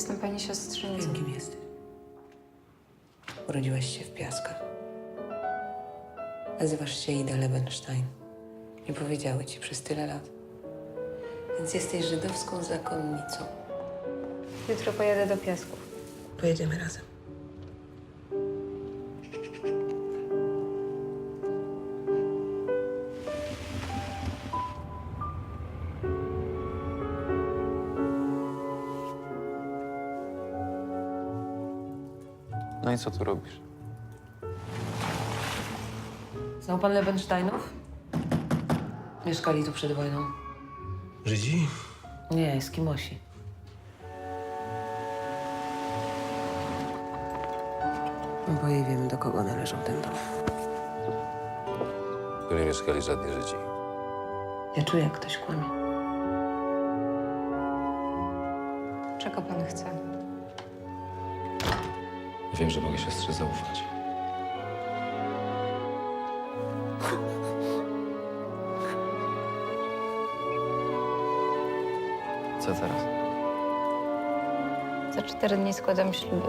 Jestem pani siostrzenicą. Wiem, kim jesteś. Urodziłaś się w Piaskach. Nazywasz się Ida Lebenstein. Nie powiedziały ci przez tyle lat. Więc jesteś żydowską zakonnicą. Jutro pojadę do Piasków. Pojedziemy razem. No i co tu robisz? Znał pan Lebensteinów? Mieszkali tu przed wojną. Żydzi? Nie, Eskimosi. Oboje wiemy, do kogo należał ten dom. Tu nie mieszkali żadni Żydzi. Ja czuję, jak ktoś kłamie. Czego pan chce? Wiem, że mogę siostrze zaufać. Co teraz? Za 4 dni składam śluby.